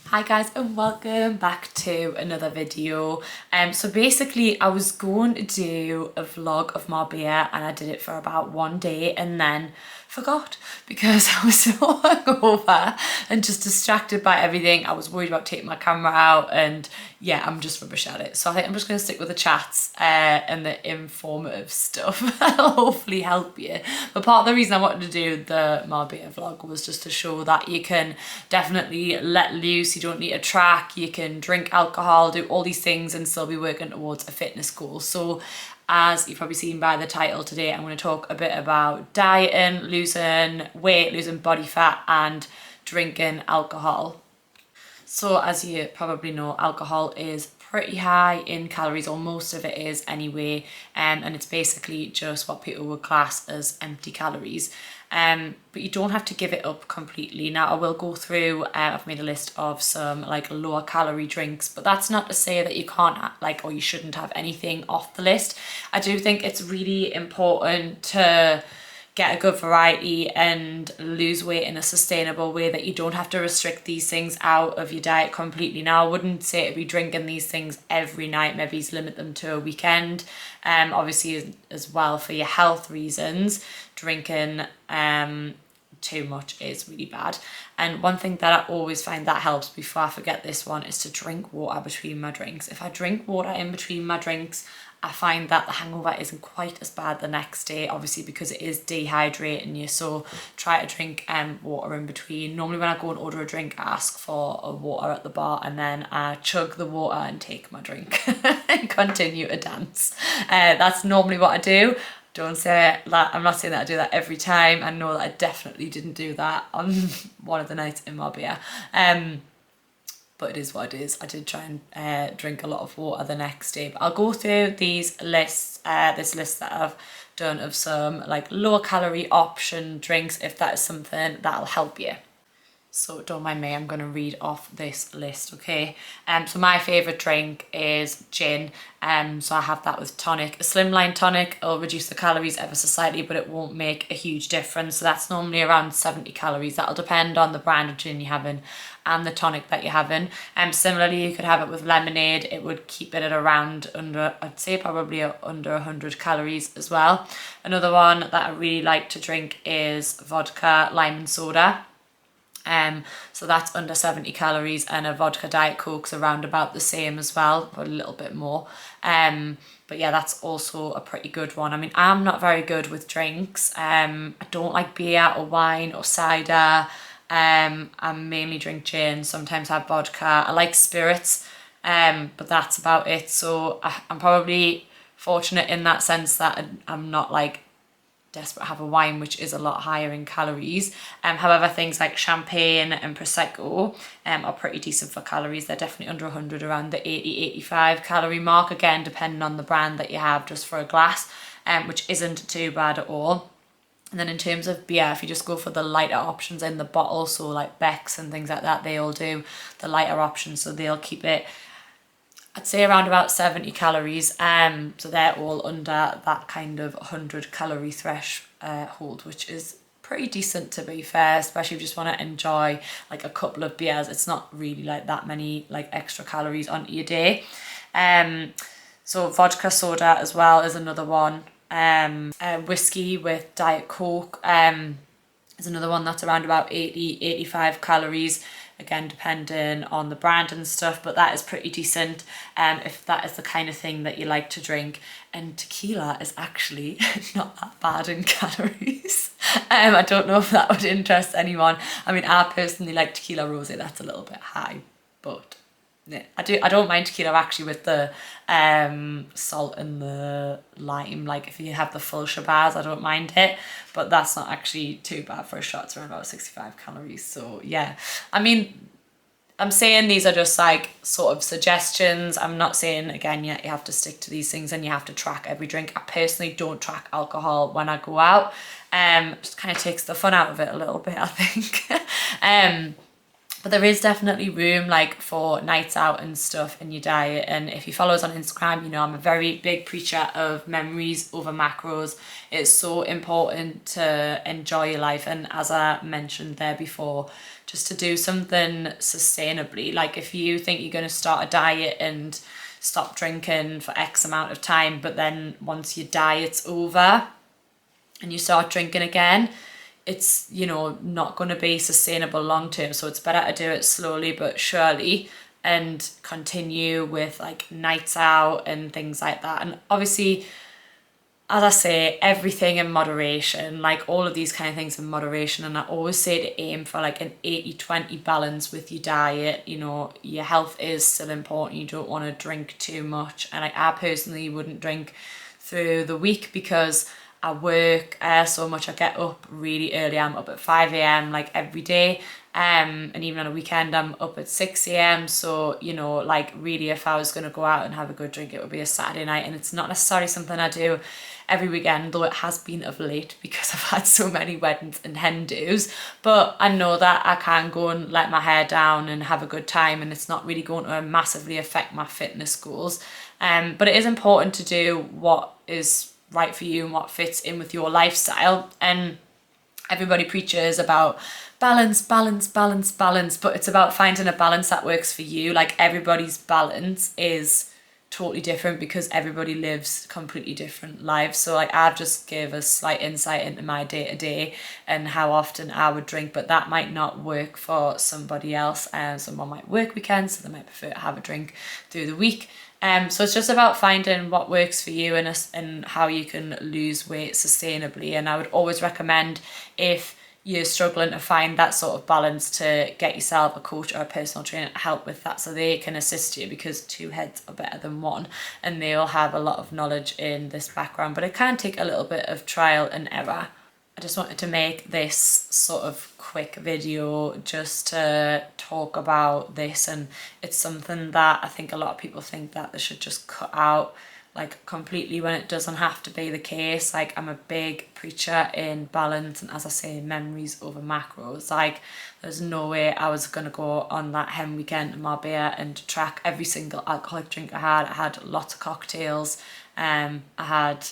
Hi guys and welcome back to another video. So basically I was going to do a vlog of Marbella and I did it for about one day and then forgot because I was so hungover and just distracted by everything. I was worried about taking my camera out and yeah, I'm just rubbish at it. So I think I'm just going to stick with the chats and the informative stuff. That'll hopefully help you. But part of the reason I wanted to do the Marbella vlog was just to show that you can definitely let loose. You don't need to track. You can drink alcohol, do all these things and still be working towards a fitness goal. So as you've probably seen by the title today, I'm going to talk a bit about dieting, losing weight, losing body fat and drinking alcohol. So as you probably know, alcohol is pretty high in calories, or most of it is anyway, and it's basically just what people would class as empty calories. But you don't have to give it up completely. Now I will go through, I've made a list of some like lower calorie drinks, but that's not to say that you can't or you shouldn't have anything off the list. I do think it's really important to get a good variety and lose weight in a sustainable way, that you don't have to restrict these things out of your diet completely. Now I wouldn't say to be drinking these things every night, maybe limit them to a weekend. Obviously as well for your health reasons, drinking too much is really bad. And one thing that I always find that helps, before I forget this one, is to drink water between my drinks. If I drink water in between my drinks, I find that the hangover isn't quite as bad the next day, obviously because it is dehydrating you. So try to drink water in between. Normally when I go and order a drink, I ask for a water at the bar and then I chug the water and take my drink and continue to dance. That's normally what I do. Don't say that, I'm not saying that I do that every time. I know that I definitely didn't do that on one of the nights in Marbella. But it is what it is. I did try and drink a lot of water the next day. But I'll go through these lists, this list that I've done of some like lower calorie option drinks, if that is something that'll help you. So don't mind me, I'm going to read off this list, okay? So my favourite drink is gin. So I have that with tonic. A slimline tonic, it'll reduce the calories ever so slightly, but it won't make a huge difference. So that's normally around 70 calories. That'll depend on the brand of gin you're having and the tonic that you're having. Similarly, you could have it with lemonade. It would keep it at around under, I'd say probably under 100 calories as well. Another one that I really like to drink is vodka lime and soda. So that's under 70 calories, and a vodka diet coke's around about the same as well, but a little bit more. But yeah, that's also a pretty good one. I mean, I'm not very good with drinks. I don't like beer or wine or cider. I mainly drink gin, sometimes have vodka. I like spirits, but that's about it. So I'm probably fortunate in that sense that I'm not like desperate to have a wine, which is a lot higher in calories. However, things like champagne and prosecco are pretty decent for calories. They're definitely under 100, around the 80-85 calorie mark, again depending on the brand that you have, just for a glass, which isn't too bad at all. And then in terms of beer, if you just go for the lighter options in the bottle, so like Beck's and things like that, they all do the lighter options, so they'll keep it, I'd say, around about 70 calories. So they're all under that kind of 100 calorie threshold, which is pretty decent to be fair, especially if you just want to enjoy like a couple of beers. It's not really like that many like extra calories onto your day. So vodka soda as well is another one. Whiskey with Diet Coke is another one that's around about 80-85 calories, again depending on the brand and stuff, but that is pretty decent if that is the kind of thing that you like to drink. And tequila is actually not that bad in calories. I don't know if that would interest anyone. I mean, I personally like tequila rosé, that's a little bit high, but yeah, I don't mind tequila actually with the salt and the lime. Like if you have the full shabazz, I don't mind it, but that's not actually too bad for a shot. It's around about 65 calories. So yeah, I mean, I'm saying these are just like sort of suggestions. I'm not saying, again, you have to stick to these things and you have to track every drink. I personally don't track alcohol when I go out. Just kind of takes the fun out of it a little bit, I think. But there is definitely room like for nights out and stuff in your diet. And if you follow us on Instagram, you know I'm a very big preacher of memories over macros. It's so important to enjoy your life. And as I mentioned there before, just to do something sustainably. Like if you think you're going to start a diet and stop drinking for X amount of time, but then once your diet's over and you start drinking again, it's, you know, not going to be sustainable long term. So it's better to do it slowly but surely and continue with like nights out and things like that. And obviously, as I say, everything in moderation, like all of these kind of things in moderation. And I always say to aim for like an 80-20 balance with your diet. You know, your health is still important. You don't want to drink too much. And I personally wouldn't drink through the week because I work so much. I get up really early. I'm up at 5 a.m. like every day. And even on a weekend, I'm up at 6 a.m. So, you know, like really if I was going to go out and have a good drink, it would be a Saturday night. And it's not necessarily something I do every weekend, though it has been of late because I've had so many weddings and hen do's. But I know that I can go and let my hair down and have a good time, and it's not really going to massively affect my fitness goals. But it is important to do what is right for you and what fits in with your lifestyle. And everybody preaches about balance, balance, balance, balance, but it's about finding a balance that works for you. Like everybody's balance is totally different because everybody lives completely different lives. So like I've just gave a slight insight into my day to day and how often I would drink, but that might not work for somebody else. Someone might work weekends, so they might prefer to have a drink through the week. So it's just about finding what works for you and how you can lose weight sustainably. And I would always recommend, if you're struggling to find that sort of balance, to get yourself a coach or a personal trainer to help with that, so they can assist you, because two heads are better than one and they'll have a lot of knowledge in this background. But it can take a little bit of trial and error. I just wanted to make this sort of quick video just to talk about this, and it's something that I think a lot of people think that they should just cut out like completely, when it doesn't have to be the case. Like I'm a big preacher in balance, and as I say, memories over macros. Like there's no way I was gonna go on that hen weekend in Marbella and track every single alcoholic drink I had. I had lots of cocktails. I had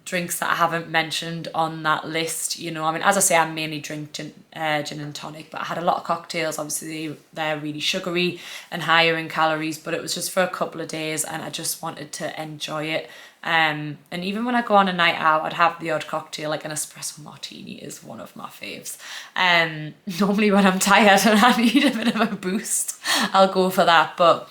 drinks that I haven't mentioned on that list, you know. I mean, as I say, I mainly drink gin and tonic, but I had a lot of cocktails. Obviously they're really sugary and higher in calories, but it was just for a couple of days and I just wanted to enjoy it. And even when I go on a night out, I'd have the odd cocktail, like an espresso martini is one of my faves. Normally when I'm tired and I need a bit of a boost, I'll go for that. But,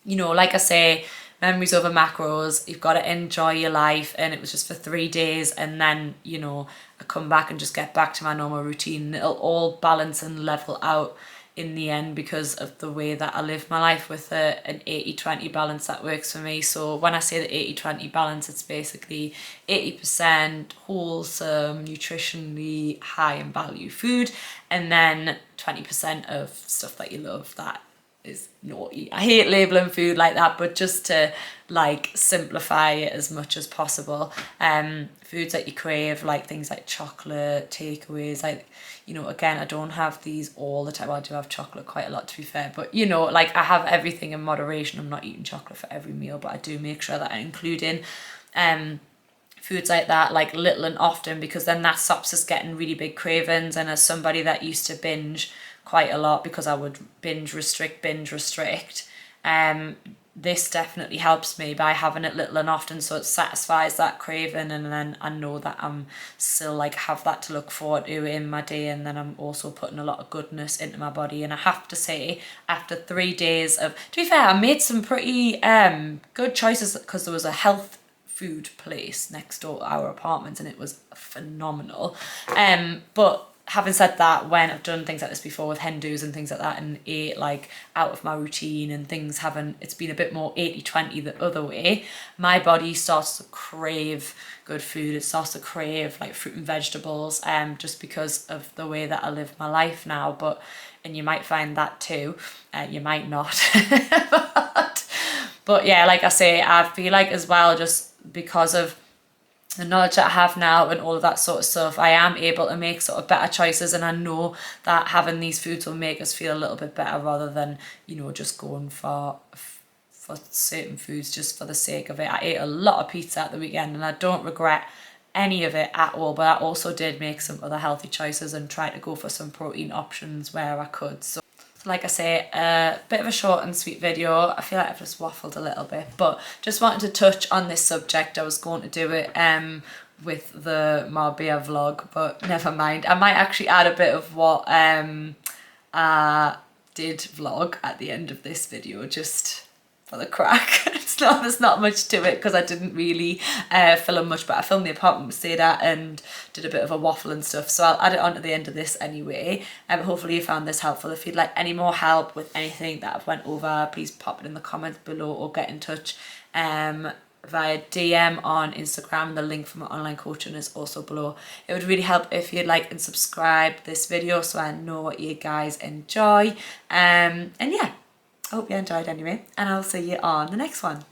you know, like I say, memories over macros, you've got to enjoy your life. And it was just for 3 days, and then, you know, I come back and just get back to my normal routine. It'll all balance and level out in the end because of the way that I live my life, with an 80-20 balance that works for me. So when I say the 80-20 balance, it's basically 80% wholesome, nutritionally high in value food, and then 20% of stuff that you love that is naughty. I hate labeling food like that, but just to like simplify it as much as possible. Foods that you crave, like things like chocolate, takeaways, like, you know, again, I don't have these all the time. Well, I do have chocolate quite a lot, to be fair, but you know, like I have everything in moderation. I'm not eating chocolate for every meal, but I do make sure that I include in foods like that, like little and often, because then that stops us getting really big cravings. And as somebody that used to binge quite a lot, because I would binge restrict, this definitely helps me by having it little and often, so it satisfies that craving, and then I know that I'm still like have that to look forward to in my day, and then I'm also putting a lot of goodness into my body. And I have to say, after 3 days of, to be fair, I made some pretty good choices, because there was a health food place next door to our apartments and it was phenomenal. But having said that, when I've done things like this before with hen do's and things like that, and ate like out of my routine and things haven't, it's been a bit more 80-20 the other way, my body starts to crave good food. It starts to crave like fruit and vegetables, just because of the way that I live my life now. And you might find that too, you might not. But yeah, like I say, I feel like as well, just because of the knowledge that I have now and all of that sort of stuff, I am able to make sort of better choices, and I know that having these foods will make us feel a little bit better, rather than, you know, just going for certain foods just for the sake of it. I ate a lot of pizza at the weekend and I don't regret any of it at all, but I also did make some other healthy choices and try to go for some protein options where I could. So like I say, a bit of a short and sweet video. I feel like I've just waffled a little bit, but just wanted to touch on this subject. I was going to do it with the Marbella vlog, but never mind. I might actually add a bit of what I did vlog at the end of this video, just for the crack. There's not much to it because I didn't really film much, but I filmed the apartment with Seda and did a bit of a waffle and stuff, so I'll add it on to the end of this anyway. Hopefully you found this helpful. If you'd like any more help with anything that I've went over, please pop it in the comments below or get in touch via DM on Instagram. The link for my online coaching is also below. It would really help if you'd like and subscribe this video so I know what you guys enjoy. And yeah, I hope you enjoyed anyway, and I'll see you on the next one.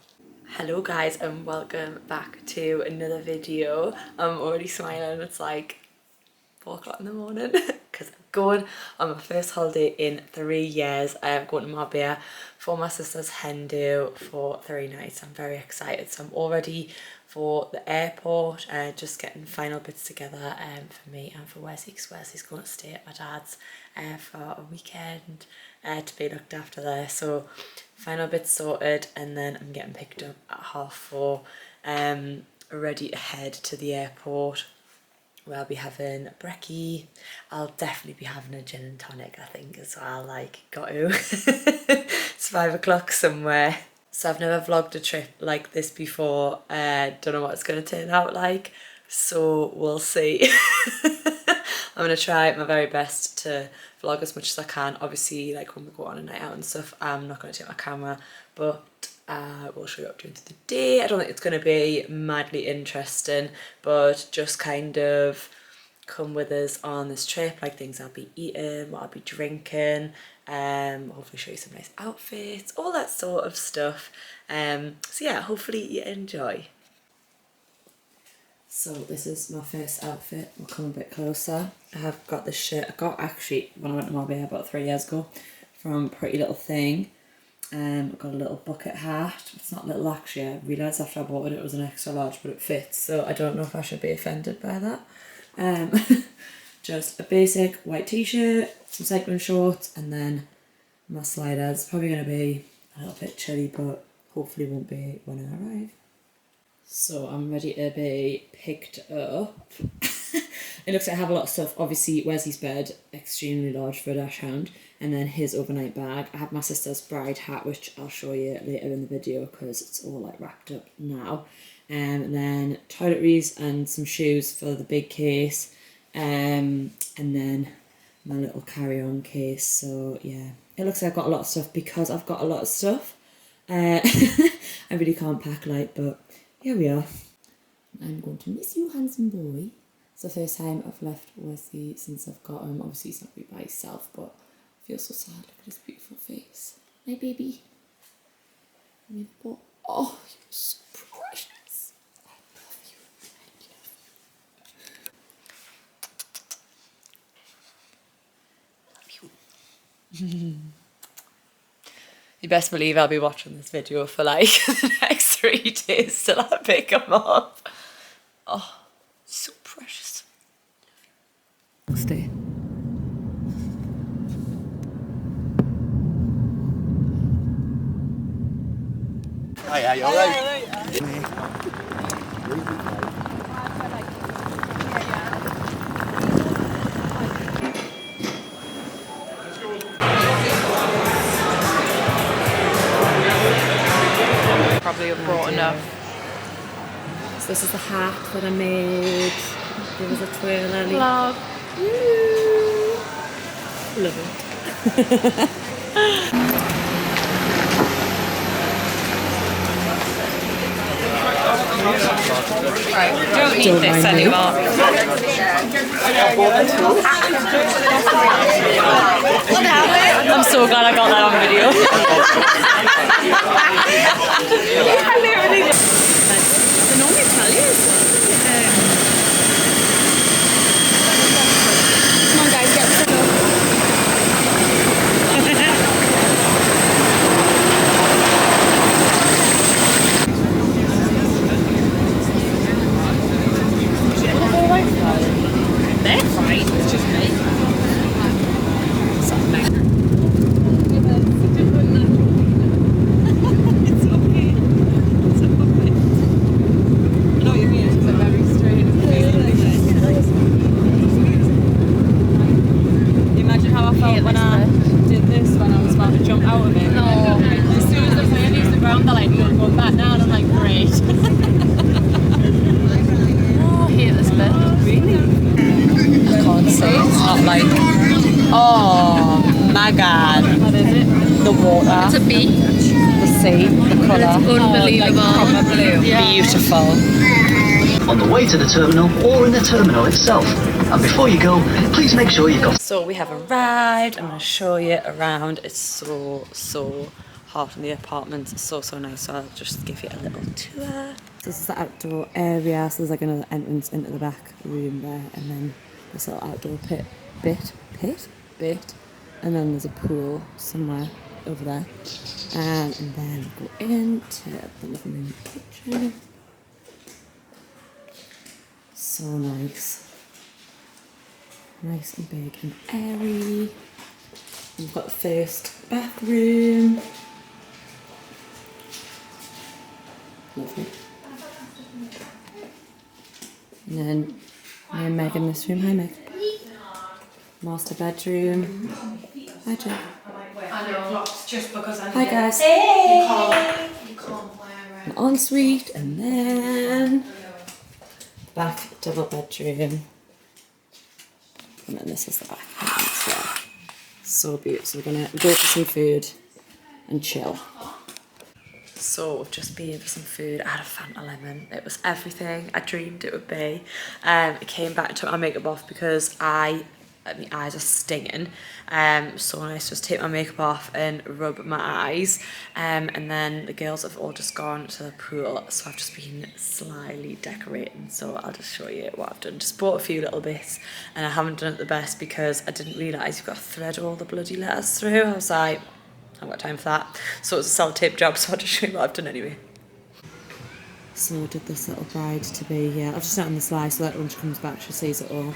Hello guys, and welcome back to another video. I'm already smiling. It's like 4 o'clock in the morning because I'm going on my first holiday in 3 years. I am going to Marbella for my sister's hen do for 3 nights. I'm very excited. So I'm all ready for the airport, just getting final bits together for me and for Wesley, because Wesley's going to stay at my dad's for a weekend to be looked after there. So final bits sorted, and then I'm getting picked up at 4:30, ready to head to the airport, where I'll be having a brekkie. I'll definitely be having a gin and tonic, I think, as well. Like, got to. It's 5 o'clock somewhere. So I've never vlogged a trip like this before. Don't know what it's going to turn out like, so we'll see. I'm going to try my very best to vlog as much as I can. Obviously, like when we go on a night out and stuff, I'm not going to take my camera, but we'll show you up during the day. I don't think it's going to be madly interesting, but just kind of come with us on this trip, like things I'll be eating, what I'll be drinking, hopefully show you some nice outfits, all that sort of stuff. So yeah, hopefully you enjoy. So this is my first outfit. We'll come a bit closer. I have got this shirt I got actually when I went to Marbella about 3 years ago from Pretty Little Thing. I've got a little bucket hat. It's not little actually. I realised after I bought it was an extra large, but it fits. So I don't know if I should be offended by that. Just a basic white t-shirt, some cycling shorts, and then my sliders. Probably going to be a little bit chilly, but hopefully won't be when I arrive. So I'm ready to be picked up. It looks like I have a lot of stuff. Obviously, Wesley's bed, extremely large for a dash hound, and then his overnight bag. I have my sister's bride hat, which I'll show you later in the video because it's all like wrapped up now. And then toiletries and some shoes for the big case, and then my little carry-on case. So yeah, it looks like I've got a lot of stuff because I've got a lot of stuff. I really can't pack light, but here we are. I'm going to miss you, handsome boy. It's the first time I've left Wesley since I've got him. Obviously he's not really by himself, but I feel so sad. Look at his beautiful face. My baby. Oh, you're so precious. I love you. I love you. You best believe I'll be watching this video for like the next 3 days till I pick him up. Oh, so precious. Stay. Hi, you alright? Probably have brought enough. So this is the hat that I made. There was a twirl early. Vlog. Love it. Right, we don't need this anymore. I'm so glad I got that on video. The normal Italian. Come on guys, get set up. out of it. No. As soon as the plane leaves the ground, they're like, "We'll go back now," and I'm like, "Great." Oh, I hate this bit. Really? I can't say it's not like. Oh my god. What is it? The water, It's a beach. the sea, the colour. Unbelievable. Proper blue. Yeah. Beautiful. On the way to the terminal or in the terminal itself. And before you go, please make sure you've got... So we have arrived. I'm going to show you around. It's so hot in the apartment. It's so nice. So I'll just give you a little tour. This is the outdoor area. So there's like another entrance into the back room there, and then this little outdoor bit, and then there's a pool somewhere over there. And then we go into the living room kitchen. So nice. Nice and big and airy. We've got the first bathroom. Lovely. And then me and Meg in this room. Hi Meg. Master bedroom. Hi Jen. Hi guys. Hey. An ensuite, and then back double bedroom. And then this is the back entrance there. So beautiful. So we're gonna go for some food and chill. So we've just been for some food. I had a Fanta lemon. It was everything I dreamed it would be. It came back and took my makeup off because my eyes are stinging. So nice to just take my makeup off and rub my eyes. And then the girls have all just gone to the pool, so I've just been slyly decorating. So I'll just show you what I've done. Just bought a few little bits, and I haven't done it the best because I didn't realise you've got to thread all the bloody letters through. I was like, I haven't got time for that. So it's a sellotape job, so I'll just show you what I've done anyway. So I did this little bride to be, yeah, I've just done it on the slide so that when she comes back she sees it all.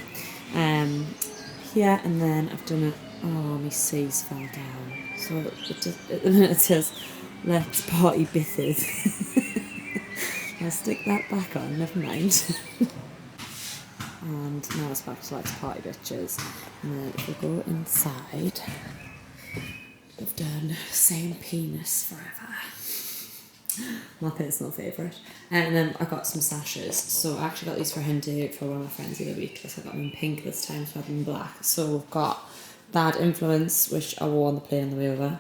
Yeah, and then I've done it, oh, my C's fell down. So at the minute it says, let's party bitches. I'll stick that back on, never mind. And now it's back to let's party bitches. And then if we go inside, I've done same penis forever. My personal favourite. And then I got some sashes. So I actually got these for Hindu for one of my friends the other week. So I got them in pink this time, so I had them in black. So we've got Bad Influence, which I wore on the plane on the way over.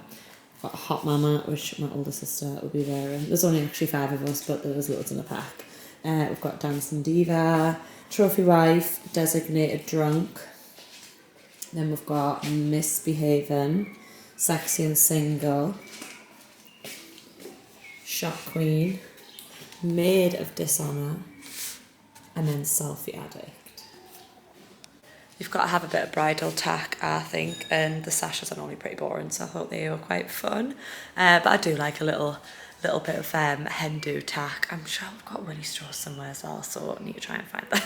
I've got Hot Mama, which my older sister will be wearing. There's only actually 5 of us, but there was loads in the pack. We've got Dancing Diva, Trophy Wife, Designated Drunk. Then we've got Misbehaving, Sexy and Single, Shock Queen, Maid of Dishonour, and then Selfie Addict. You've got to have a bit of bridal tack, I think, and the sashes are normally pretty boring, so I thought they were quite fun. But I do like a little bit of Hindu tack. I'm sure I've got Winnie straws somewhere as well, so I need to try and find them.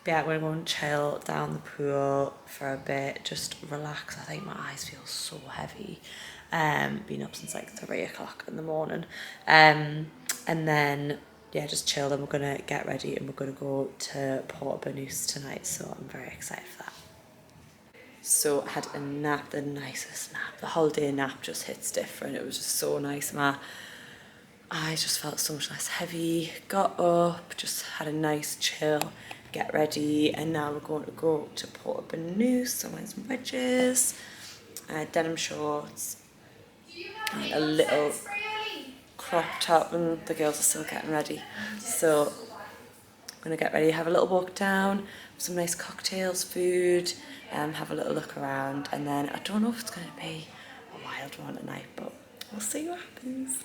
But yeah, we're going to chill down the pool for a bit, just relax. I think my eyes feel so heavy. Been up since like 3 o'clock in the morning. And then, yeah, just chill. Then we're going to get ready and we're going to go to Port Banús tonight. So I'm very excited for that. So I had a nap, the nicest nap. The holiday nap just hits different. It was just so nice. My eyes just felt so much less heavy. Got up, just had a nice chill, get ready. And now we're going to go to Port Banús. So I'm wearing some wedges, denim shorts, and a little crop top, and the girls are still getting ready. So I'm going to get ready, have a little walk down, some nice cocktails, food, have a little look around, and then I don't know if it's going to be a wild one tonight, but we'll see what happens.